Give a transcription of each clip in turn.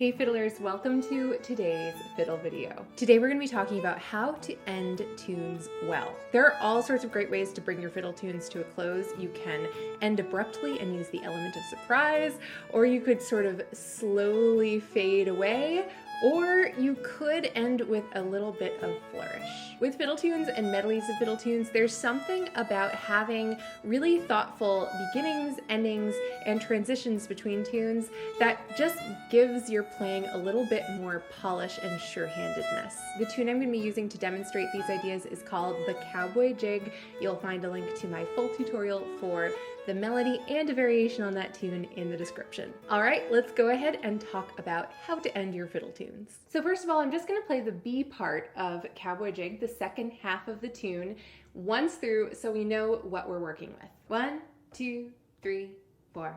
Hey fiddlers, welcome to today's fiddle video. Today we're going to be talking about how to end tunes well. There are all sorts of great ways to bring your fiddle tunes to a close. You can end abruptly and use the element of surprise, or you could sort of slowly fade away, or you could end with a little bit of flourish. With fiddle tunes and medleys of fiddle tunes, there's something about having really thoughtful beginnings, endings, and transitions between tunes that just gives your playing a little bit more polish and sure-handedness. The tune I'm going to be using to demonstrate these ideas is called the Cowboy Jig. You'll find a link to my full tutorial for the melody and a variation on that tune in the description. All right, let's go ahead and talk about how to end your fiddle tunes. So first of all, I'm just going to play the B part of Cowboy Jig, the second half of the tune, once through so we know what we're working with. 1, 2, 3, 4.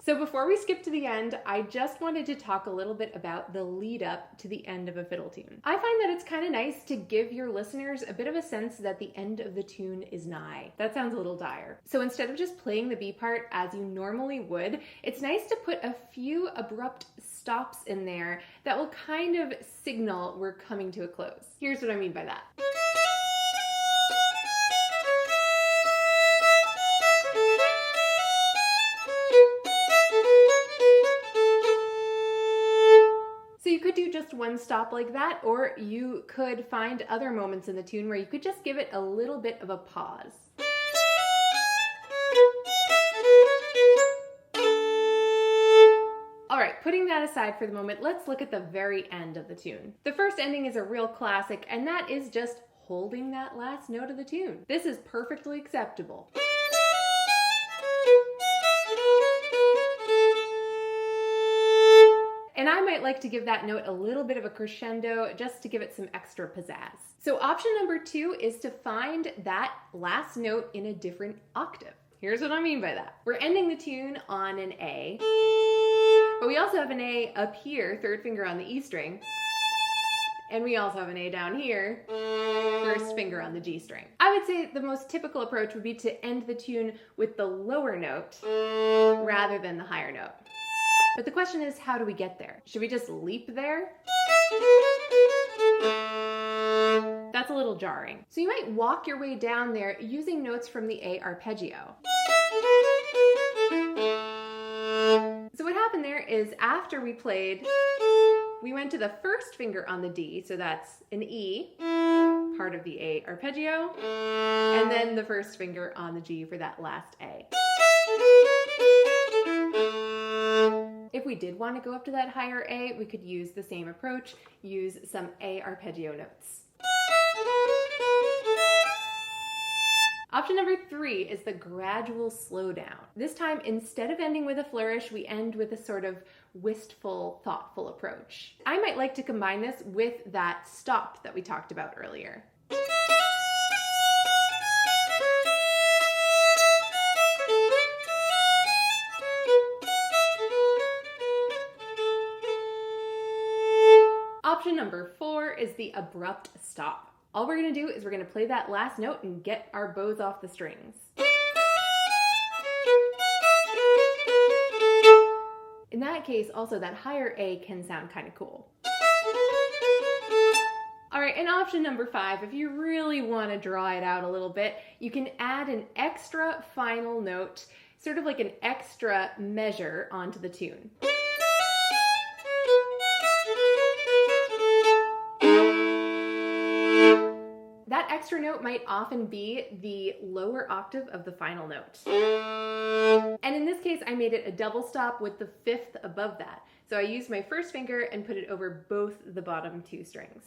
So before we skip to the end, I just wanted to talk a little bit about the lead up to the end of a fiddle tune. I find that it's kind of nice to give your listeners a bit of a sense that the end of the tune is nigh. That sounds a little dire. So instead of just playing the B part as you normally would, it's nice to put a few abrupt stops in there that will kind of signal we're coming to a close. Here's what I mean by that. So you could do just one stop like that, or you could find other moments in the tune where you could just give it a little bit of a pause. All right, putting that aside for the moment, let's look at the very end of the tune. The first ending is a real classic, and that is just holding that last note of the tune. This is perfectly acceptable. And I might like to give that note a little bit of a crescendo just to give it some extra pizzazz. So option number 2 is to find that last note in a different octave. Here's what I mean by that. We're ending the tune on an A, but we also have an A up here, third finger on the E string, and we also have an A down here, first finger on the G string. I would say the most typical approach would be to end the tune with the lower note rather than the higher note. But the question is, how do we get there? Should we just leap there? That's a little jarring. So you might walk your way down there using notes from the A arpeggio. So what happened there is after we played, we went to the first finger on the D, so that's an E, part of the A arpeggio, and then the first finger on the G for that last A. If we did want to go up to that higher A, we could use the same approach, use some A arpeggio notes. Option number 3 is the gradual slowdown. This time, instead of ending with a flourish, we end with a sort of wistful, thoughtful approach. I might like to combine this with that stop that we talked about earlier. Option number 4 is the abrupt stop. All we're going to do is we're going to play that last note and get our bows off the strings. In that case, also that higher A can sound kind of cool. All right, and option number 5, if you really want to draw it out a little bit, you can add an extra final note, sort of like an extra measure onto the tune. That extra note might often be the lower octave of the final note. And in this case, I made it a double stop with the 5th above that. So I used my first finger and put it over both the bottom 2 strings.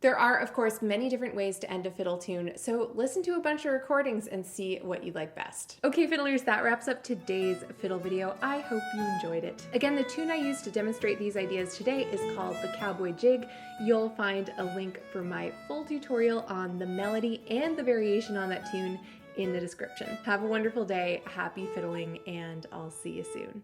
There are, of course, many different ways to end a fiddle tune, so listen to a bunch of recordings and see what you like best. Okay, fiddlers, that wraps up today's fiddle video. I hope you enjoyed it. Again, the tune I used to demonstrate these ideas today is called the Cowboy Jig. You'll find a link for my full tutorial on the melody and the variation on that tune in the description. Have a wonderful day, happy fiddling, and I'll see you soon.